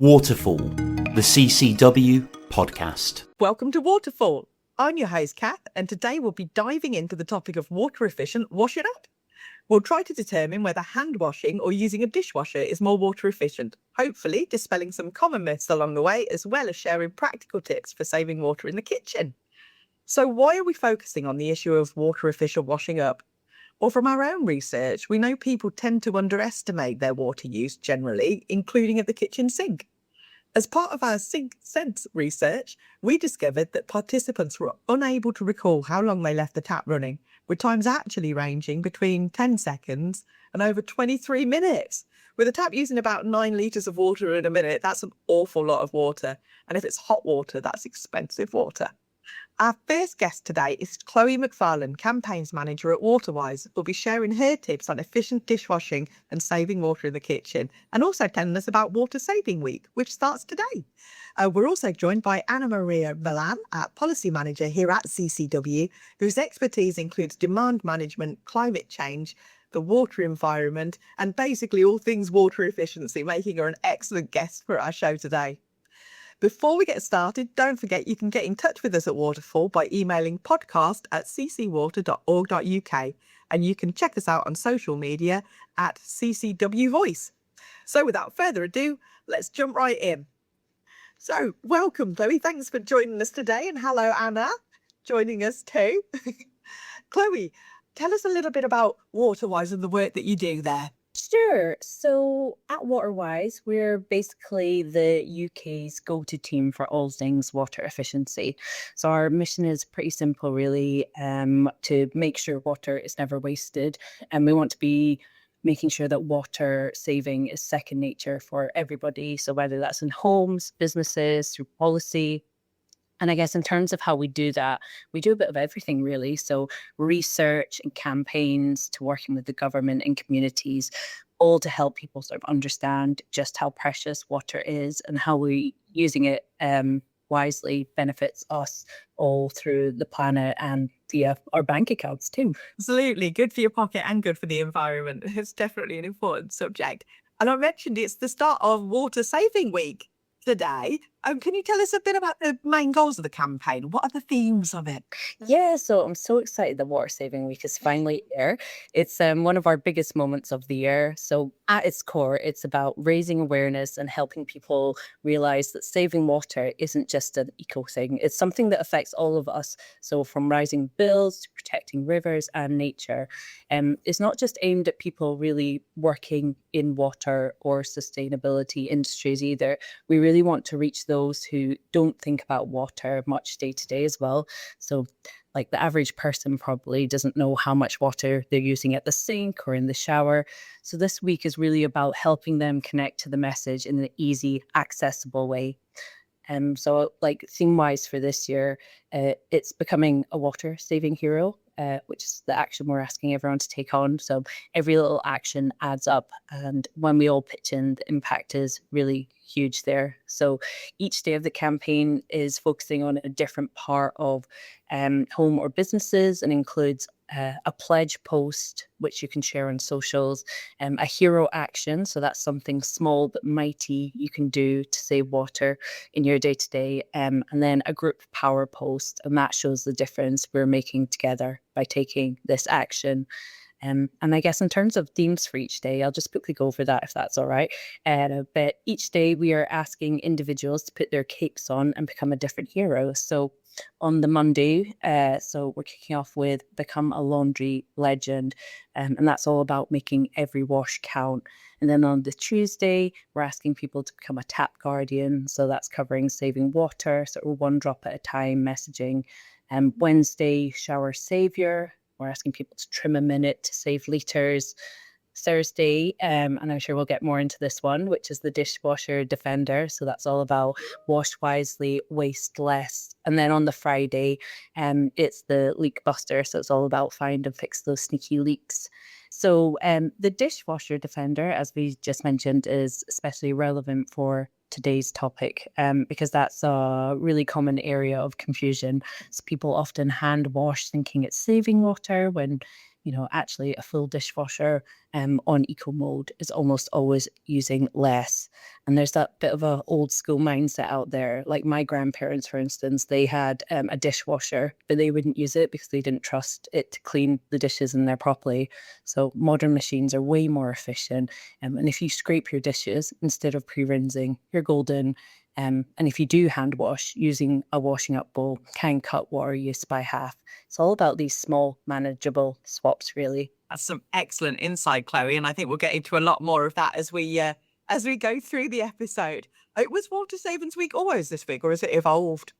Waterfall, the CCW podcast. Welcome to Waterfall. I'm your host, Cath, and today we'll be diving into the topic of water-efficient washing up. We'll try to determine whether hand washing or using a dishwasher is more water efficient, hopefully dispelling some common myths along the way, as well as sharing practical tips for saving water in the kitchen. So why are we focusing on the issue of water-efficient washing up? Well, from our own research, we know people tend to underestimate their water use generally, including at the kitchen sink. As part of our Sink Sense research, we discovered that participants were unable to recall how long they left the tap running, with times actually ranging between 10 seconds and over 23 minutes. With a tap using about 9 litres of water in a minute, that's an awful lot of water. And if it's hot water, that's expensive water. Our first guest today is Chloe McFarlane, Campaigns Manager at Waterwise, who'll be sharing her tips on efficient dishwashing and saving water in the kitchen, and also telling us about Water Saving Week, which starts today. We're also joined by Ana Maria, Policy Manager here at CCW, whose expertise includes demand management, climate change, the water environment, and basically all things water efficiency, making her an excellent guest for our show today. Before we get started, don't forget you can get in touch with us at Waterfall by emailing podcast@ccwater.org.uk, and you can check us out on social media at CCW Voice. So without further ado, let's jump right in. So welcome, Chloe. Thanks for joining us today, and hello, Anna, joining us too. Chloe, tell us a little bit about Waterwise and the work that you do there. Sure. So at Waterwise, we're basically the UK's go-to team for all things water efficiency. So our mission is pretty simple, really, to make sure water is never wasted. And we want to be making sure that water saving is second nature for everybody. So whether that's in homes, businesses, through policy. And I guess in terms of how we do that, we do a bit of everything, really. So research and campaigns to working with the government and communities, all to help people sort of understand just how precious water is and how we using it wisely benefits us all through the planet and via our bank accounts too. Absolutely. Good for your pocket and good for the environment. It's definitely an important subject. And I mentioned it's the start of Water Saving Week today. Can you tell us a bit about the main goals of the campaign? What are the themes of it? Yeah, so I'm so excited that Water Saving Week is finally here. It's one of our biggest moments of the year. So at its core, it's about raising awareness and helping people realize that saving water isn't just an eco thing. It's something that affects all of us. So from rising bills to protecting rivers and nature. It's not just aimed at people really working in water or sustainability industries either. We really want to reach those who don't think about water much day to day as well. So like the average person probably doesn't know how much water they're using at the sink or in the shower. So this week is really about helping them connect to the message in an easy, accessible way. So like theme-wise for this year, it's becoming a water-saving hero, which is the action we're asking everyone to take on. So every little action adds up. And when we all pitch in, the impact is really huge there. So each day of the campaign is focusing on a different part of home or businesses and includes a pledge post, which you can share on socials, a hero action. So that's something small but mighty you can do to save water in your day-to-day. And then a group power post, and that shows the difference we're making together by taking this action. And I guess in terms of themes for each day, I'll just quickly go over that if that's all right. But each day we are asking individuals to put their capes on and become a different hero. So on the Monday, so we're kicking off with Become a Laundry Legend. And that's all about making every wash count. And then on the Tuesday, we're asking people to become a tap guardian. So that's covering saving water, sort of one drop at a time messaging. Wednesday, shower savior. We're asking people to trim a minute to save litres. Thursday, and I'm sure we'll get more into this one, which is the dishwasher defender. So that's all about wash wisely, waste less. And then on the Friday, it's the leak buster. So it's all about find and fix those sneaky leaks. So the dishwasher defender, as we just mentioned, is especially relevant for today's topic because that's a really common area of confusion. So people often hand wash thinking it's saving water when, you know, actually a full dishwasher on eco mode is almost always using less. And there's that bit of a old school mindset out there. Like my grandparents, for instance, they had a dishwasher, but they wouldn't use it because they didn't trust it to clean the dishes in there properly. So modern machines are way more efficient. And if you scrape your dishes instead of pre-rinsing, you're golden. And if you do hand wash, using a washing up bowl can cut water use by half. It's all about these small, manageable swaps, really. That's some excellent insight, Chloe, and I think we'll get into a lot more of that as we go through the episode. It was Water Savings Week always this week, or has it evolved?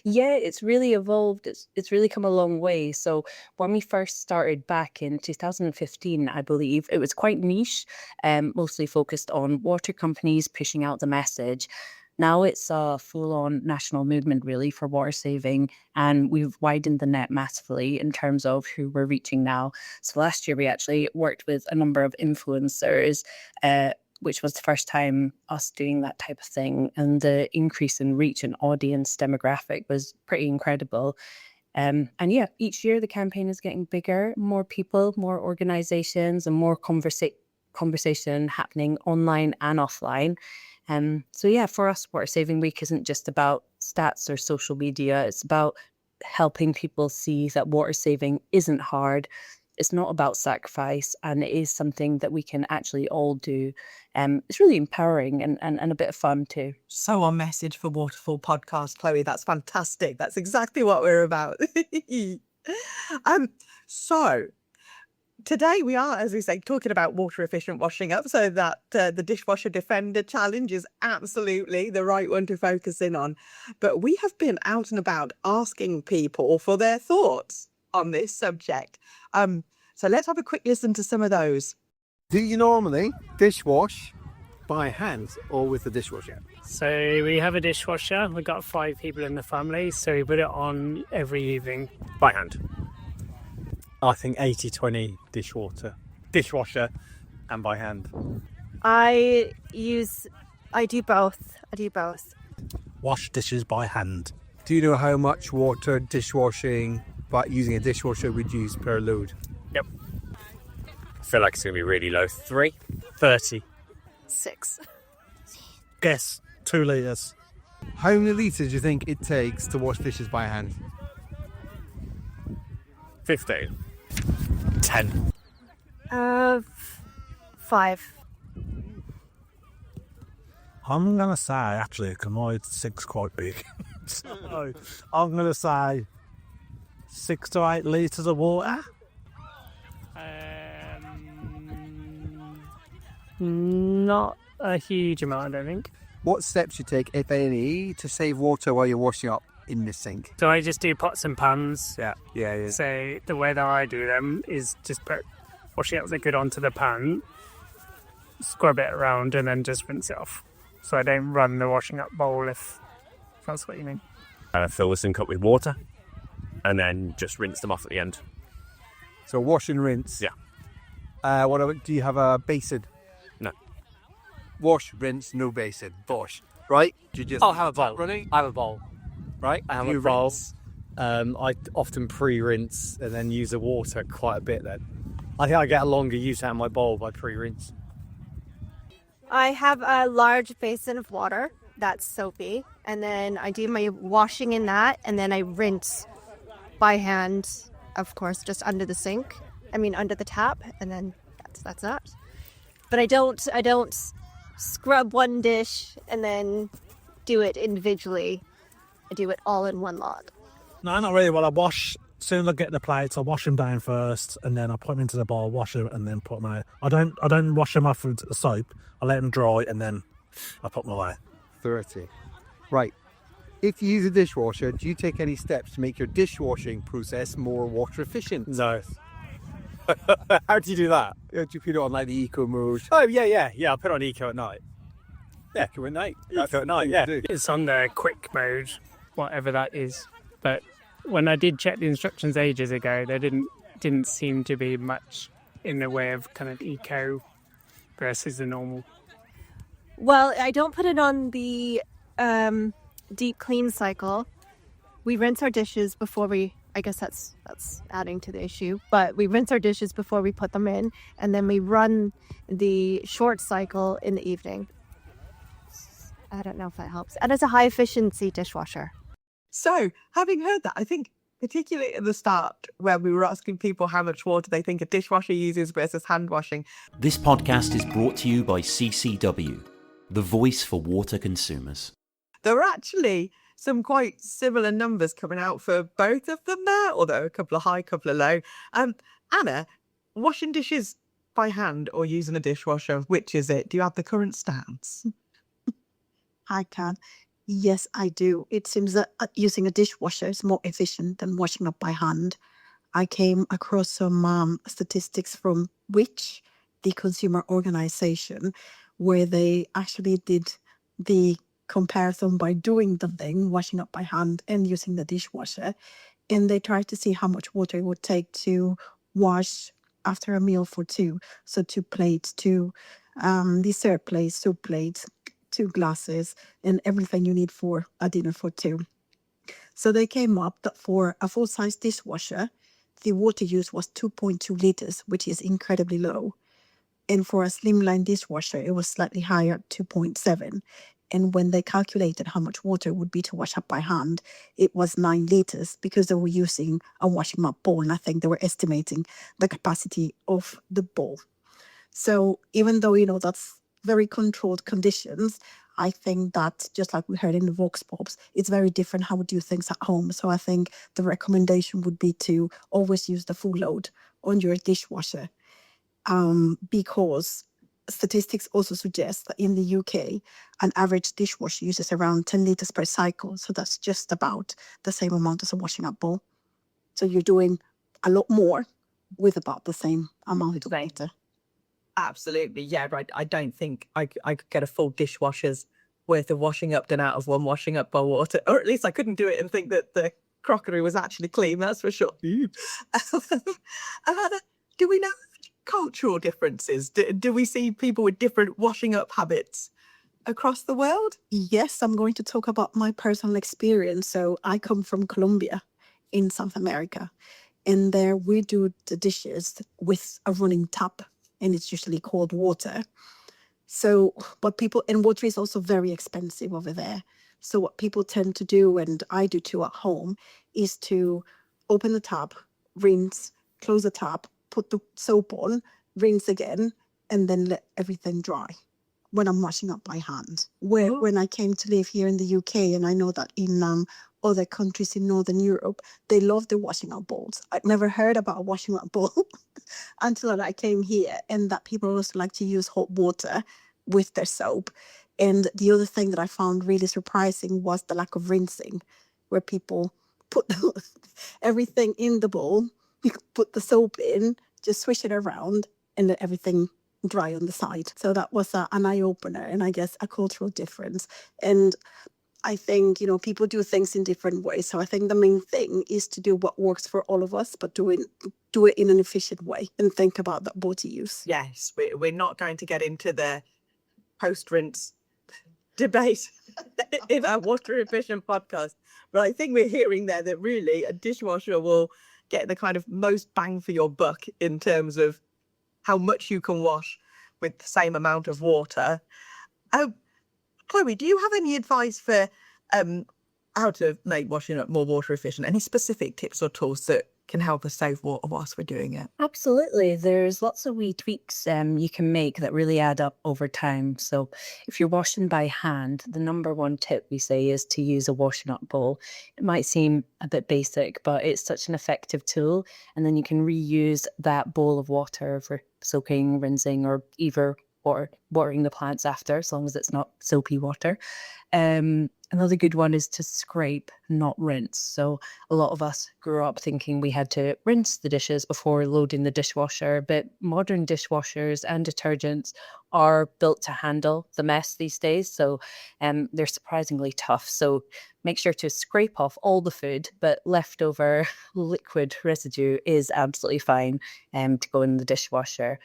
Yeah, it's really evolved. It's really come a long way. So when we first started back in 2015, I believe, it was quite niche, mostly focused on water companies pushing out the message. Now it's a full-on national movement, really, for water saving, and we've widened the net massively in terms of who we're reaching now. So last year we actually worked with a number of influencers, which was the first time us doing that type of thing, and the increase in reach and audience demographic was pretty incredible. And yeah, each year the campaign is getting bigger, more people, more organizations, and more conversation happening online and offline. So yeah, for us, Water Saving Week isn't just about stats or social media. It's about helping people see that water saving isn't hard. It's not about sacrifice, and it is something that we can actually all do. It's really empowering and a bit of fun too. So on message for Waterfall podcast, Chloe. That's fantastic. That's exactly what we're about. So today we are, as we say, talking about water efficient washing up, so that the Dishwasher Defender Challenge is absolutely the right one to focus in on. But we have been out and about asking people for their thoughts on this subject. So let's have a quick listen to some of those. Do you normally dishwash by hand or with the dishwasher? So we have a dishwasher. We've got 5 people in the family, so we put it on every evening. By hand. I think 80-20 dishwasher and by hand. I do both. Wash dishes by hand. Do you know how much water dishwashing but using a dishwasher would use per load? Yep. I feel like it's going to be really low. 3? 30. 6. Guess 2 litres. How many litres do you think it takes to wash dishes by hand? 15. 10. 5. I'm going to say, actually, because my 6 quite big. So I'm going to say 6 to 8 litres of water. Not a huge amount, I don't think. What steps you take, if any, to save water while you're washing up in the sink? So I just do pots and pans. Yeah. So the way that I do them is just put washing up liquid onto the pan, scrub it around, and then just rinse it off. So I don't run the washing up bowl, if that's what you mean. And I fill the sink up with water and then just rinse them off at the end. So wash and rinse? Yeah. What about, do you have a basin? No. Wash, rinse, no basin. Wash. Right? Do you just I'll have a bowl. running? I have a bowl. Right? I have You a bowl. rinse. I often pre-rinse and then use the water quite a bit then. I think I get a longer use out of my bowl by pre-rinse. I have a large basin of water that's soapy, and then I do my washing in that, and then I rinse by hand, of course, just under the sink. Under the tap, and then that's that. But I don't scrub one dish and then do it individually. I do it all in one lot. No, not really. Well, I wash, as soon as I get the plates, I wash them down first, and then I put them into the bowl, wash them, and then put them out. I don't wash them off with the soap. I let them dry, and then I put them away. 30. Right. If you use a dishwasher, do you take any steps to make your dishwashing process more water efficient? No. How do you do that? Do you put it on like the eco mode? Oh, yeah. I put on eco at night. Yeah, eco at night. Eco at night, yeah. It's on the quick mode, whatever that is. But when I did check the instructions ages ago, there didn't seem to be much in the way of kind of eco versus the normal. Well, I don't put it on the deep clean cycle. We rinse our dishes before we I guess that's adding to the issue. But we rinse our dishes before we put them in, and then we run the short cycle in the evening. I don't know if that helps. And it's a high efficiency dishwasher. So, having heard that, I think particularly at the start, where we were asking people how much water they think a dishwasher uses versus hand washing. This podcast is brought to you by CCW, the voice for water consumers. There were actually some quite similar numbers coming out for both of them there, although a couple of high, a couple of low. Anna, washing dishes by hand or using a dishwasher, which is it? Do you have the current stance? I can. Yes, I do. It seems that using a dishwasher is more efficient than washing up by hand. I came across some statistics from Which, the consumer organization, where they actually did the comparison by doing the thing, washing up by hand and using the dishwasher. And they tried to see how much water it would take to wash after a meal for two. So 2 plates, 2 dessert plates, soup plates, 2 glasses, and everything you need for a dinner for 2. So they came up that for a full-size dishwasher, the water use was 2.2 liters, which is incredibly low. And for a slimline dishwasher, it was slightly higher, 2.7. And when they calculated how much water it would be to wash up by hand, it was 9 liters because they were using a washing up bowl. And I think they were estimating the capacity of the bowl. So even though, that's very controlled conditions, I think that just like we heard in the Vox Pops, it's very different how we do things at home. So I think the recommendation would be to always use the full load on your dishwasher, because statistics also suggest that in the UK, an average dishwasher uses around 10 liters per cycle. So that's just about the same amount as a washing up bowl. So you're doing a lot more with about the same amount of water. Absolutely, yeah, right. I don't think I could get a full dishwasher's worth of washing up done out of one washing up bowl water, or at least I couldn't do it and think that the crockery was actually clean, that's for sure. Anna, do we know cultural differences? Do we see people with different washing up habits across the world? Yes, I'm going to talk about my personal experience. So I come from Colombia in South America, and there we do the dishes with a running tap, and it's usually cold water. So and water is also very expensive over there. So what people tend to do, and I do too at home, is to open the tap, rinse, close the tap, put the soap on, rinse again, and then let everything dry when I'm washing up by hand. When I came to live here in the UK, and I know that in other countries in Northern Europe, they love the washing up bowls. I'd never heard about a washing up bowl until I came here, and that people also like to use hot water with their soap. And the other thing that I found really surprising was the lack of rinsing, where people put everything in the bowl, put the soap in, just swish it around, and let everything dry on the side. So that was an eye-opener, and I guess a cultural difference. And I think, people do things in different ways. So I think the main thing is to do what works for all of us, but do it in an efficient way and think about that water use. Yes, we're not going to get into the post-rinse debate in our water efficient podcast. But I think we're hearing there that really a dishwasher will get the kind of most bang for your buck in terms of how much you can wash with the same amount of water. Chloe, do you have any advice for how to make washing up more water efficient? Any specific tips or tools that can help us save water whilst we're doing it? Absolutely. There's lots of wee tweaks you can make that really add up over time. So if you're washing by hand, the number one tip we say is to use a washing up bowl. It might seem a bit basic, but it's such an effective tool. And then you can reuse that bowl of water for soaking, rinsing, or either watering the plants after, as long as it's not soapy water. Another good one is to scrape, not rinse. So a lot of us grew up thinking we had to rinse the dishes before loading the dishwasher, but modern dishwashers and detergents are built to handle the mess these days. So they're surprisingly tough. So make sure to scrape off all the food, but leftover liquid residue is absolutely fine to go in the dishwasher.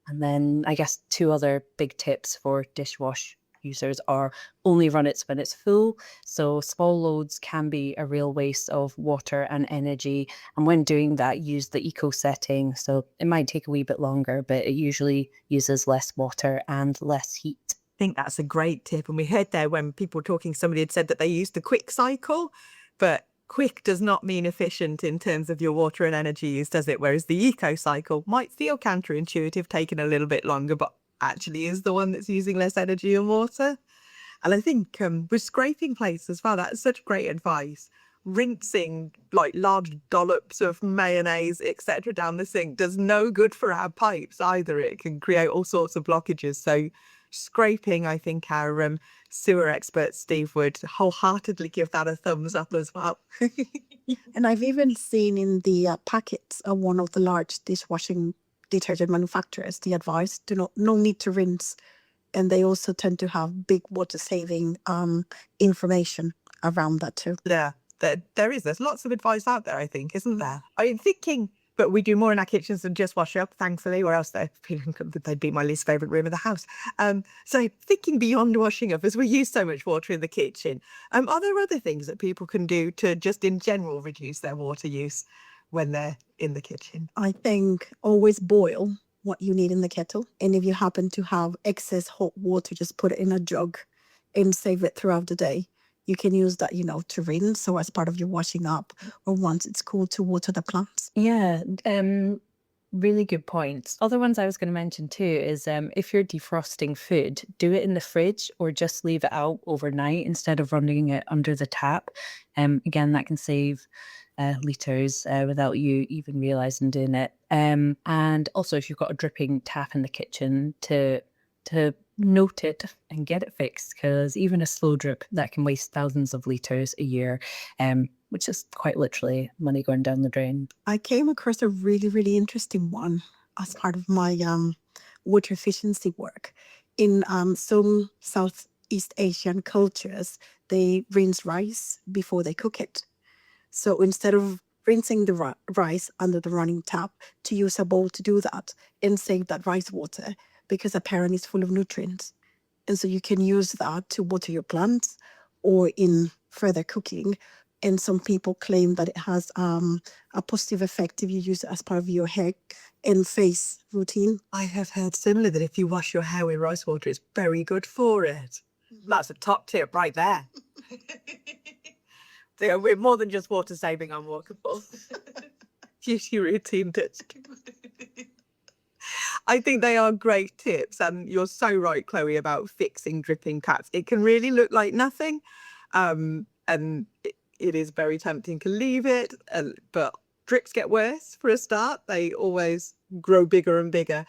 And then I guess 2 other big tips for dishwash users or only run it when it's full. So small loads can be a real waste of water and energy. And when doing that, use the eco setting. So it might take a wee bit longer, but it usually uses less water and less heat. I think that's a great tip. And we heard there when people were talking, somebody had said that they used the quick cycle, but quick does not mean efficient in terms of your water and energy use, does it? Whereas the eco cycle might feel counterintuitive, taking a little bit longer, but actually is the one that's using less energy and water. And I think with scraping plates as well, that's such great advice. Rinsing like large dollops of mayonnaise, etc., down the sink does no good for our pipes either. It can create all sorts of blockages. So scraping, I think our sewer expert Steve would wholeheartedly give that a thumbs up as well. And I've even seen in the packets of one of the large dishwashing detergent manufacturers the advice: no need to rinse. And they also tend to have big water saving information around that too. Yeah, there's lots of advice out there, I think, isn't there? I'm thinking, but we do more in our kitchens than just wash up, thankfully, or else they'd be my least favourite room of the house. So thinking beyond washing up, as we use so much water in the kitchen, are there other things that people can do to just in general reduce their water use when they're in the kitchen? I think always boil what you need in the kettle. And if you happen to have excess hot water, just put it in a jug and save it throughout the day. You can use that, to rinse or as part of your washing up, or once it's cool to water the plants. Yeah, really good points. Other ones I was going to mention too is if you're defrosting food, do it in the fridge or just leave it out overnight instead of running it under the tap. Again, that can save litres without you even realising doing it. And also, if you've got a dripping tap in the kitchen, to note it and get it fixed, because even a slow drip that can waste thousands of litres a year, which is quite literally money going down the drain. I came across a really, really interesting one as part of my water efficiency work. In some Southeast Asian cultures, they rinse rice before they cook it. So instead of rinsing the rice under the running tap, to use a bowl to do that and save that rice water, because apparently it's full of nutrients. And so you can use that to water your plants or in further cooking. And some people claim that it has a positive effect if you use it as part of your hair and face routine. I have heard similar, that if you wash your hair with rice water, it's very good for it. That's a top tip right there. So we're more than just water saving on Waterfall. Use your routine touch. I think they are great tips, and you're so right, Chloe, about fixing dripping taps. It can really look like nothing, and it is very tempting to leave it, but drips get worse for a start. They always grow bigger and bigger.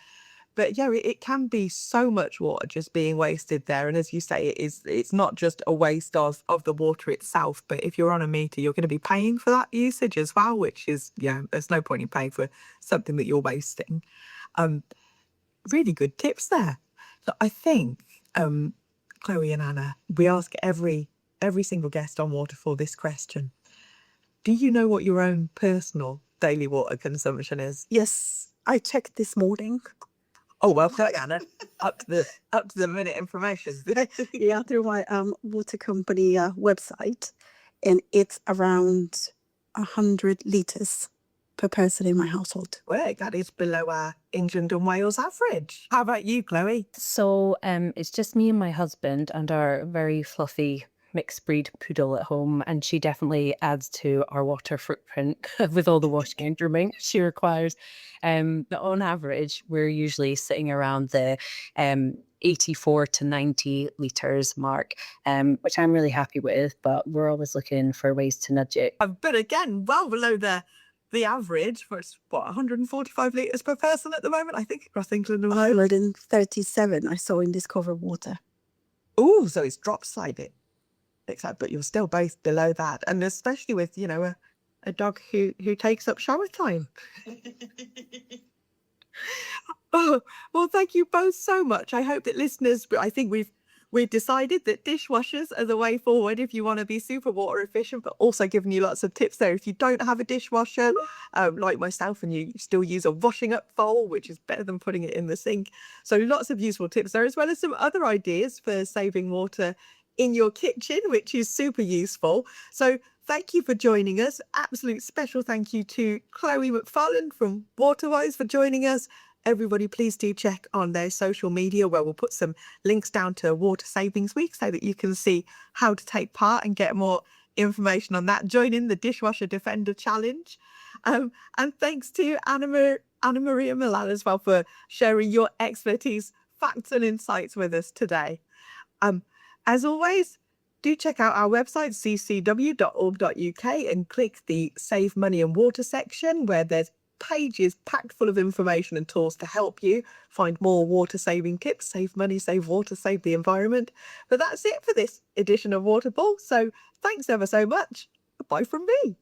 But yeah, it can be so much water just being wasted there. And as you say, it's not just a waste of the water itself, but if you're on a meter, you're going to be paying for that usage as well, which is, there's no point in paying for something that you're wasting. Really good tips there. So I think, Chloe and Anna, we ask every single guest on Waterfall this question. Do you know what your own personal daily water consumption is? Yes, I checked this morning. Oh, well, Anna, up to the minute information. Yeah, through my water company website, and it's around 100 litres per person in my household. Well, that is below our England and Wales average. How about you, Chloe? So it's just me and my husband and our very fluffy mixed breed poodle at home, and she definitely adds to our water footprint with all the washing and grooming she requires. But on average, we're usually sitting around the 84 to 90 litres mark, which I'm really happy with, but we're always looking for ways to nudge it. But again, well below the average, for 145 litres per person at the moment, I think, across England and Wales. 137 I saw in Discover Water. Oh, so it's dropped slightly. Except, but you're still both below that, and especially with a dog who takes up shower time. Oh, well, thank you both so much. I hope that listeners, I think we've We've decided that dishwashers are the way forward if you want to be super water efficient, but also giving you lots of tips there. If you don't have a dishwasher, like myself, and you still use a washing up bowl, which is better than putting it in the sink. So lots of useful tips there, as well as some other ideas for saving water in your kitchen, which is super useful. So thank you for joining us. Absolute special thank you to Chloe McFarland from Waterwise for joining us. Everybody, please do check on their social media, where we'll put some links down to Water Savings Week so that you can see how to take part and get more information on that. Join in the Dishwasher Defender Challenge. And thanks to Ana Maria Milan as well for sharing your expertise, facts and insights with us today. As always, do check out our website, ccw.org.uk, and click the Save Money and Water section, where there's pages packed full of information and tools to help you find more water saving tips, save money, save water, save the environment. But that's it for this edition of Waterfall. So thanks ever so much. Bye from me.